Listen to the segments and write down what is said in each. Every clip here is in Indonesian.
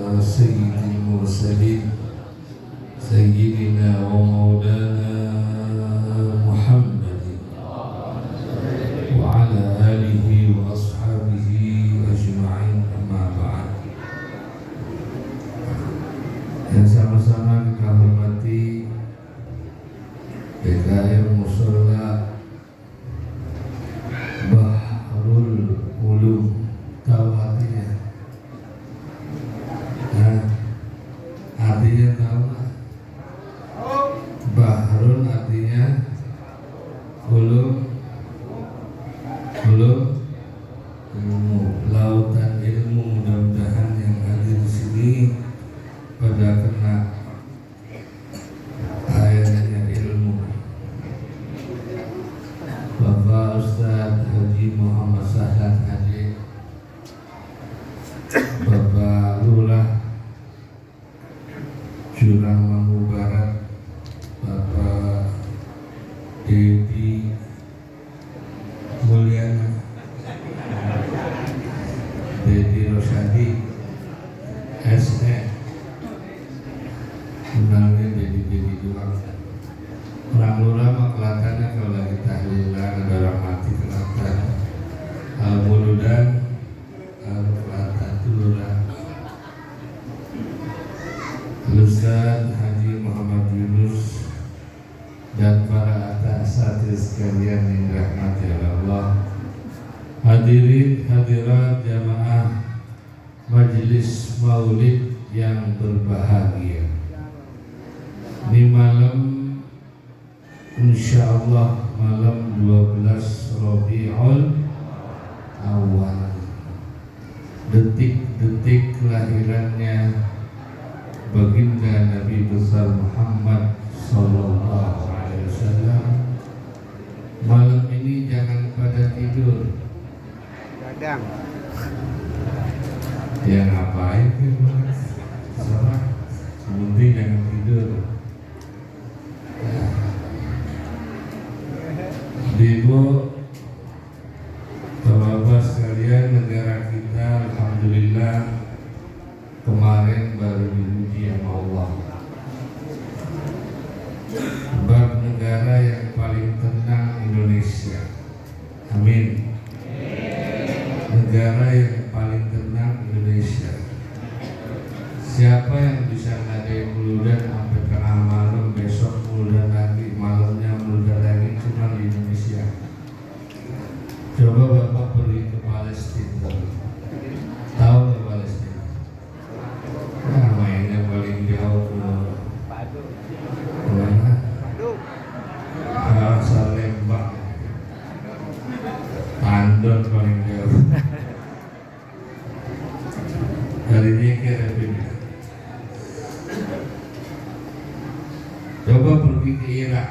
سيد المرسلين سيدنا ومولانا محمد وعلى آله وأصحابه أجمعين أما بعد. Yang sama-sama kita hormati PKM Mushola Bahrul Ulum. Tahu artinya? Artinya tahu nggak? Bahrul artinya ulum, ilmu, lautan ilmu. Mudah-mudahan yang hadir di sini pada kena airnya ilmu. Bapak Ustadz Haji Muhammad Sahlan Haji, Bapak Lurah Jurang Mambu Barat, Bapak Dedi Mulyana, Dedi Rosadi, SE, kenalnya Dedi doang. Orang lurah mah kelihatannya kalau lagi tahlilan ada orang mati kelihatan. Al-Muludan kelihatan itu lurah. Ustaz Haji Muhammad Yunus dan para asatidz sekalian yang dirahmati Allah, hadirin hadirat jamaah majelis maulid yang berbahagia. Di malam insyaallah malam 12 Rabiul Awal, detik-detik kelahirannya baginda Nabi besar Muhammad sallallahu alaihi wasallam. Malam ini jangan pada tidur. Gadang. Ya ngapain gitu? Salah. Penting jangan tidur. Ibu, Bapak sekalian, negara kita alhamdulillah kemarin baru diuji sama Allah. Sebab negara yang paling tenang Indonesia. Amin. Negara yang paling tenang Indonesia. Siapa yang bisa ngadain muludan sampai tengah malam, besok muludan lagi, malamnya muludan lagi, cuma di Indonesia. Coba Bapak pergi ke Palestina. Tahu ke Palestina? Nah, mainnya paling jauh ke mana? Salembang, Tandon paling jauh. Dari ini ke Republik. Coba pergi ke Irak.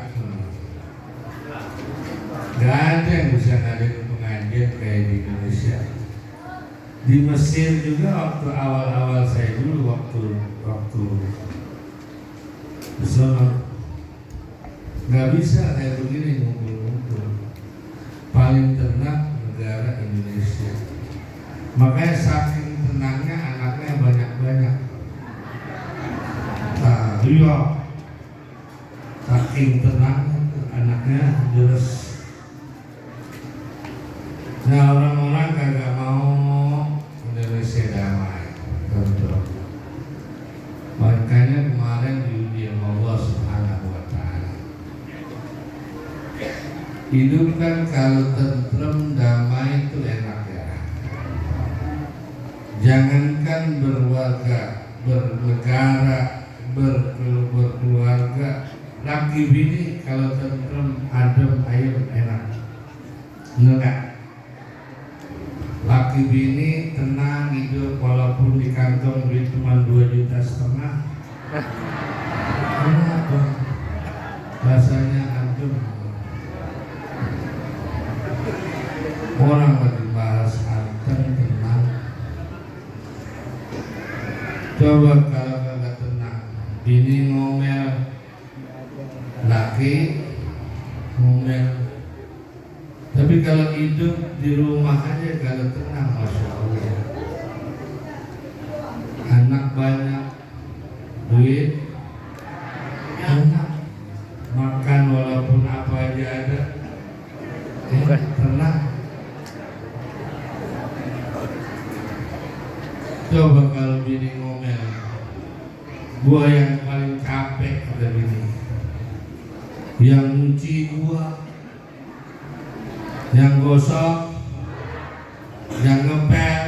Gak ada yang bisa ngadain pengajian kayak di Indonesia. Di Mesir juga waktu awal-awal saya dulu waktu bersama nggak bisa kayak begini ngumpul-ngumpul. Paling tenang negara Indonesia. Makanya saking tenangnya anaknya banyak-banyak. Iya, saking tenangnya anaknya jelas. Nah, orang-orang kagak mau Indonesia damai, contoh. Makanya kemarin diuji sama Allah Subhanahu wa Ta'ala. Hidup kan kalau tentrem damai itu enak ya. Jangankan berwarga, bernegara, berkeluarga, laki bini kalau tentrem, adem, ayem enak. Enggak. Laki bini tenang hidup walaupun di kantong duit cuma 2,5 juta. Kenapa? Rasanya antum. Orang lagi bahas harta tenang. Coba kalau kagak tenang, bini ngomel, laki ngomel. Tapi kalau hidup di rumah aja kalau tenang, masya Allah. anak banyak, duit enak, makan walaupun apa aja ada, tenang. Coba kalau bini ngomel, gua yang paling capek kata bini, yang nyuci gua, yang gosok, yang ngepel,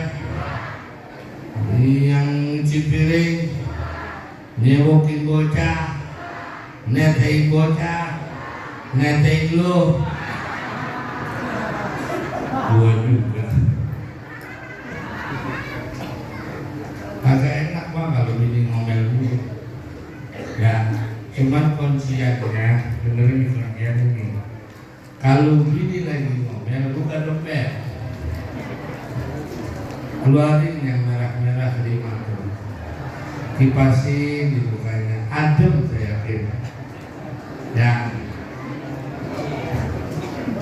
yang nyuci piring, nyewokin bocah, netein bocah, netein lu, gua juga. Agak enak bang kalau bini ngomel dulu. Ya, cuman kunciannya dengerin bagian ini. Kalau bini lagi ngomel, buka dompet, keluarin yang merah-merah di mata, kipasin dibukanya, adem saya yakin. Ya,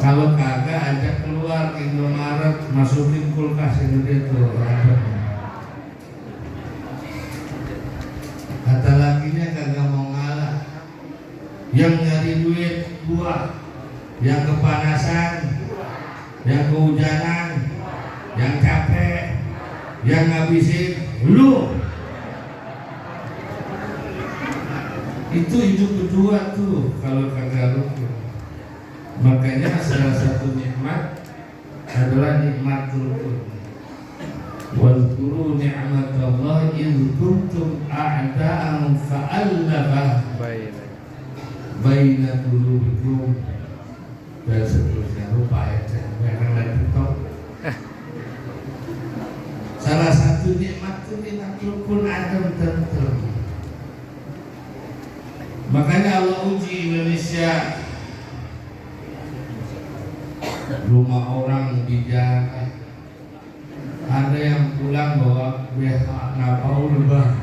kalau kagak ajak keluar Indomaret, masukin kulkas itu dia tuh adem. Kata lakinya kagak mau ngalah, yang nyari duit gua, yang kepanasan, yang kehujanan, yang capek, yang ngabisin lu. Itu hidup berdua tuh kalau kagak rukun. Makanya salah satu nikmat adalah nikmat rukun. Wadhkuru ni'matallahi idh kuntum a'da'an fa'allafa baina qulubikum dan seterusnya. Lupa ayatnya, jangan lagi top. Salah satu nikmat itu nikmat rukun adem tentrem. Makanya Allah uji Indonesia, rumah orang dijaga. Ada yang pulang bawa BH Napaul bang.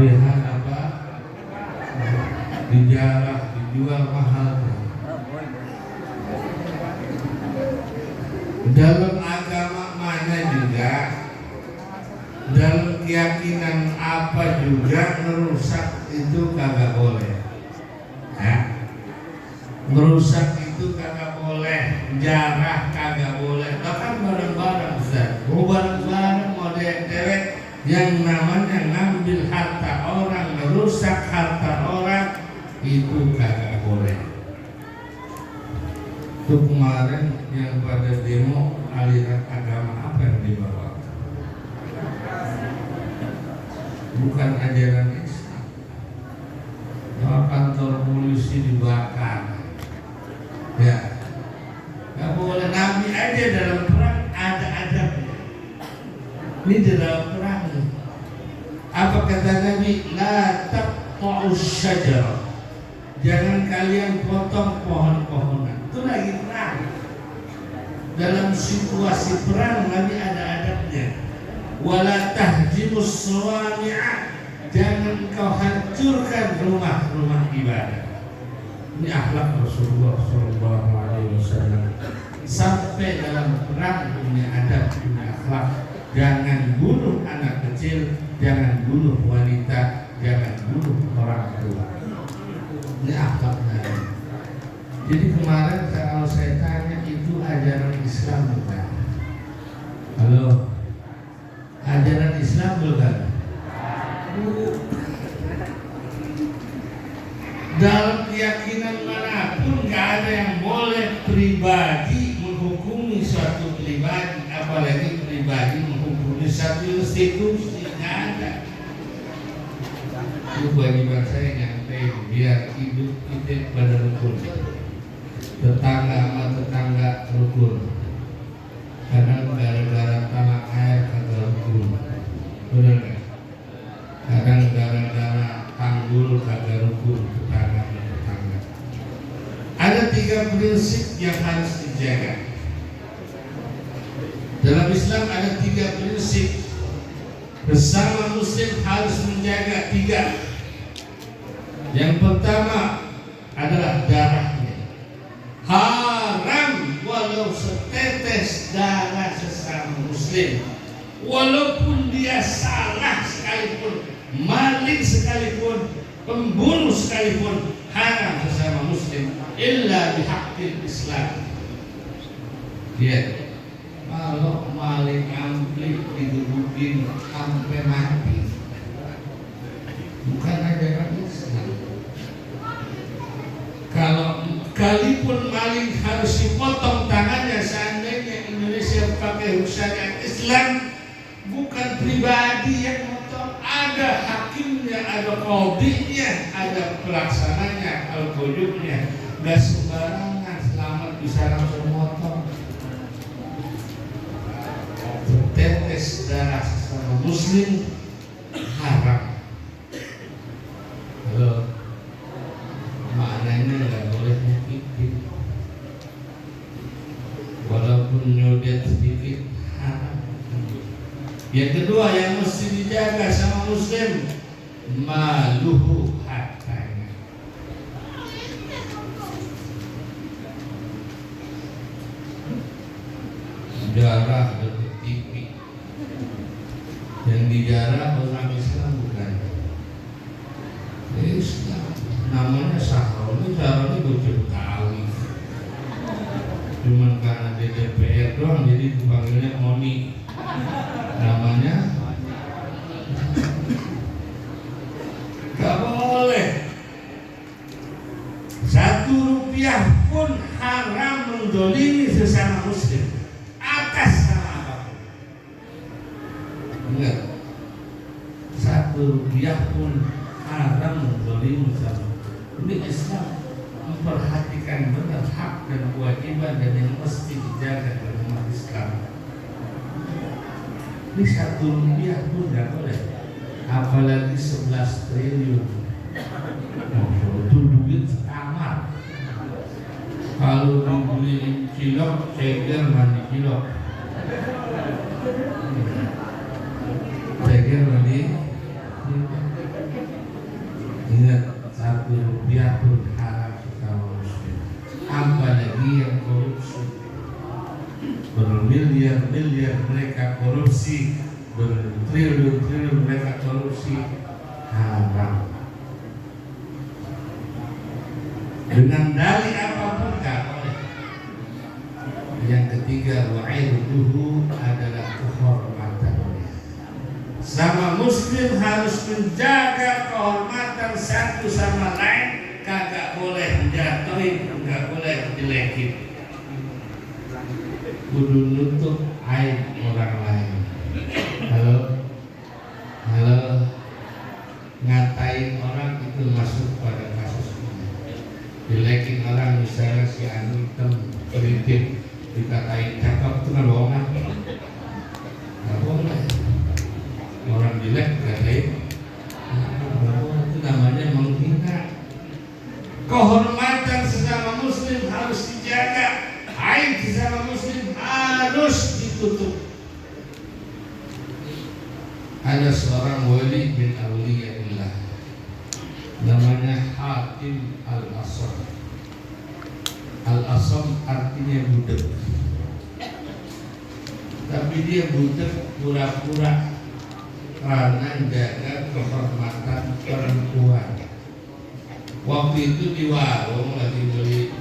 BH apa? Dijarah, dijual mahal. Dalam agama mana juga, dalam keyakinan apa juga, merusak itu kagak boleh. Ya. Merusak itu kagak boleh, jarah kagak boleh, bahkan barang-barang Ustaz. Barang-barang mau dewek yang namanya ngambil harta orang, merusak harta orang, itu kagak boleh. Itu kemarin yang pada demo aliran agama apa yang dibawa? Bukan ajaran Islam. Kantor polisi dibakar. Ya, nggak boleh. Nabi aja dalam perang ada adabnya. Ini dalam perang. Apa kata Nabi? La taqta'us syajarah. Jangan kalian potong pohon-pohonan. Itu lagi perang. Dalam situasi perang Nabi ada adabnya. Wala tahjimus sawami'a. Jangan kau hancurkan rumah-rumah ibadah. Ini akhlak Rasulullah SAW. Sampai dalam perang punya adab, punya akhlak. Jangan bunuh anak kecil, jangan bunuh wanita, jangan bunuh orang tua. Ini akhlaknya. Jadi kemarin kalau saya tanya, itu ajaran Islam bukan? Halo, ajaran Islam bukan? Dalam keyakinan manapun nggak ada yang boleh pribadi menghukumi suatu pribadi, apalagi pribadi menghukumi satu institusi. Nggak ada. Itu kewajiban saya nyampaikan biar hidup kita pada rukun. Tetangga sama tetangga rukun. Kadang gara-gara tanah air kagak rukun. Benar nggak? Kadang gara-gara tanggul kagak rukun tetangga. Ada 3 prinsip yang harus dijaga. Dalam Islam ada 3 prinsip. Bersama Muslim harus menjaga 3. Yang pertama adalah darahnya. Haram walaupun dia salah sekalipun, maling sekalipun, pembunuh sekalipun, haram sesama muslim illa bihaqqil Islam. Dia kalau maling ampli digebukin sampai mati, bukan ajaran Islam. Kalau kalipun maling harus dipotong tangannya, seandainya Indonesia pakai syariat Islam, bukan pribadi yang motong, ada hakimnya, ada qadhinya, ada pelaksananya, al-qudubnya. Gak sembarangan selamat bisa langsung motong. Tetes darah sesama muslim haram. Halo, maknanya nggak boleh menyakiti, walaupun nyudet sedikit haram. Yang kedua yang mesti dijaga sama muslim, maluhu, hartanya. Darah bertipi, yang dijarah orang Islam bukan Islam. Namanya Sahroni, Sahroni bocah Betawi. Cuman karena dia DPR doang jadi dipanggilnya Oni. Namanya gak boleh. 1 rupiah pun haram mendolimi sesama muslim atas nama apapun. Ingat, 1 rupiah pun haram mendolimi sesama. Ini Islam memperhatikan benar hak dan kewajiban dan yang mesti dijaga dalam umat Islam. Ini 1 rupiah pun tidak boleh, apalagi 11 triliun. Itu duit sekamar. Kalau dibeli cilok, ceger mandi cilok. Ceger mandi. Ingat, 1 rupiah pun haram sesama muslim. Apalagi yang korupsi. Bermiliar-miliar mereka korupsi, bertriliun-triliun mereka korupsi, haram. Dengan dalih apapun gak boleh. Yang ketiga, wa'irduhu adalah kehormatannya. Sama muslim harus menjaga kehormatan satu sama lain, kagak boleh menjatuhin, kagak boleh menjelekin. Kudu nutup aib orang lain. Halo, ngatain orang itu masuk pada kasus ini. Jelekin orang, misalnya si anu hitam, keriting, dikatain cakep, itu kan bohongan. Gak boleh. Orang jelek dikatain, itu namanya menghina. Kehormatan sesama muslim harus dijaga. Aib sesama muslim harus ditutup. Ada seorang wali bin awliyaillah, namanya Hatim Al-Asam. Al-Asam artinya budak, tapi dia budak pura-pura karena jaga kehormatan perempuan. Waktu itu di warung lagi beli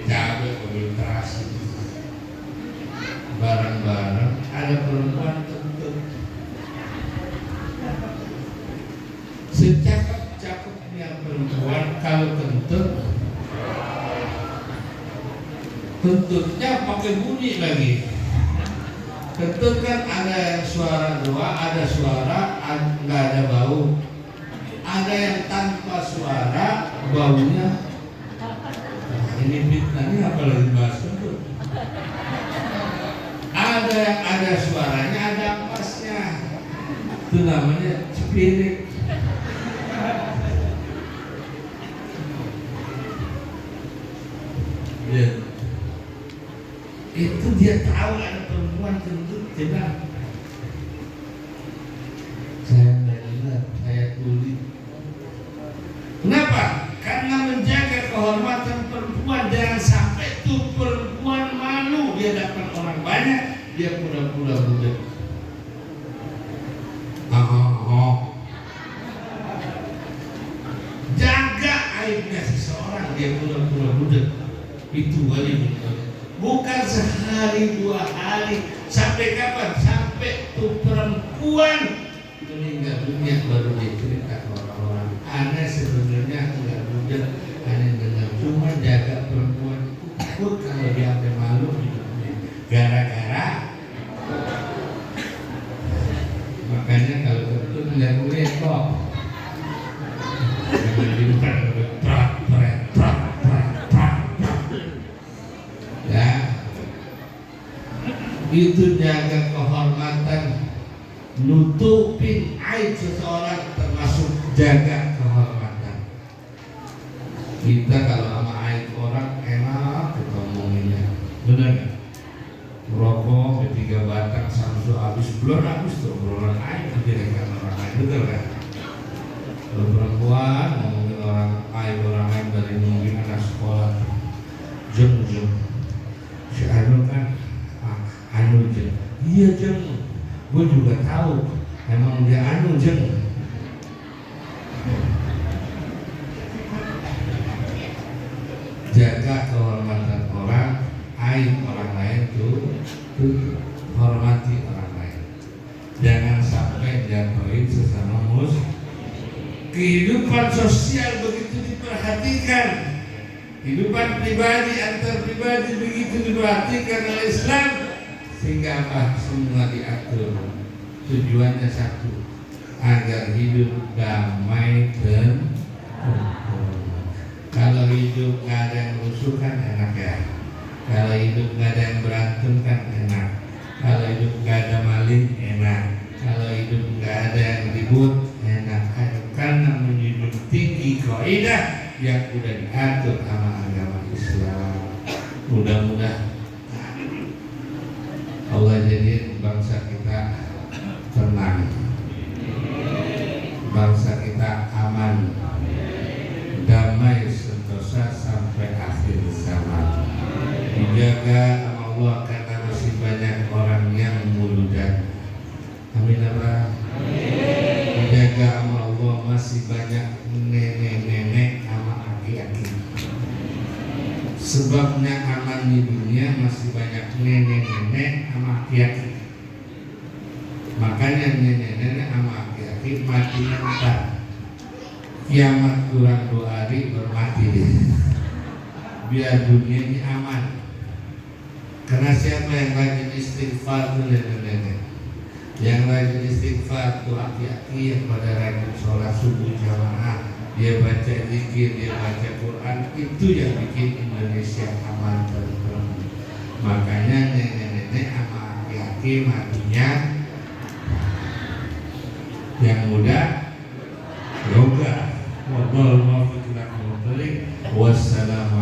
cabai, beli terasi, barang-barang, ada perempuan kentut. Secakep-cakepnya perempuan, kalau kentut, kentutnya pakai bunyi lagi. Kentut kan ada suara dua, ada suara nggak ada bau, ada yang tanpa suara baunya. Ini fitnah, ini apalagi bahas kentut. Ada yang ada suaranya, ada ampasnya. Itu namanya spirit. Ya. Itu dia tahu ada perempuan kentut, dia bilang, saya nggak lihat, saya tuli. Kenapa? Karena menjaga kehormatan perempuan, jangan sampai tuh perempuan malu di hadapan orang banyak, dia pura-pura budak. aibnya seseorang dia pura-pura budak, itu wali budak. Bukan sehari 2 hari, sampai kapan? Sampai tuh perempuan meninggal dunia baru dicerita orang-orang. Aneh sebenarnya enggak budak, aneh dengar cuma jaga perempuan itu takut kalau dia sampai malu hidupnya. Gara-gara makanya kalau betul ngeliat kok jangan dibuka ya, itu jaga kehormatan, nutupin aib seseorang termasuk jaga kehormatan. Kita kalau sama aib orang enak kita ngomonginnya, benar nggak? Rokok ketiga batang samsu habis belum habis tuh obrolan aib dijadikan orang lain, betul kan? Kalau perempuan ngomongin orang lain dari mungkin anak sekolah, jeng si Anu kan Anu jeng, iya jeng, gue juga tahu emang dia Anu jeng. Jaga kehormatan orang, aib orang lain tuh hormati orang lain. Jangan sampai jatuhin sesama muslim. Kehidupan sosial begitu diperhatikan, kehidupan pribadi antar pribadi begitu diperhatikan oleh Islam, sehingga apa? Semua diatur. Tujuannya satu, agar hidup damai dan rukun. Kalau hidup nggak ada yang rusuh kan enak ya. Kalau hidup nggak ada yang berantem kan enak. Kalau hidup nggak ada maling enak. Kalau hidup nggak ada yang ribut enak. Karena menjunjung tinggi kaidah yang sudah diatur sama agama Islam. Mudah-mudahan Allah jadikan bangsa kita tenang, bangsa kita aman, damai sentosa sampai akhir zaman. Dijaga sama Allah karena masih banyak orang yang muludan. Amin Allah. Dijaga sama Allah masih banyak nenek-nenek sama aki-aki. Sebabnya aman di dunia masih banyak nenek-nenek sama aki-aki. Makanya nenek-nenek sama aki-aki matinya entar. Kiamat kurang 2 hari bermati deh. Biar dunia ini aman. Karena siapa yang rajin istighfar itu nenek-nenek, yang rajin istighfar itu aki-aki yang pada rajin sholat subuh jamaah, dia baca zikir, dia baca Quran, itu yang bikin Indonesia aman dan tenang. Makanya nenek-nenek sama aki-aki matinya, yang muda yoga. Wassalamualaikum warahmatullahi wabarakatuh.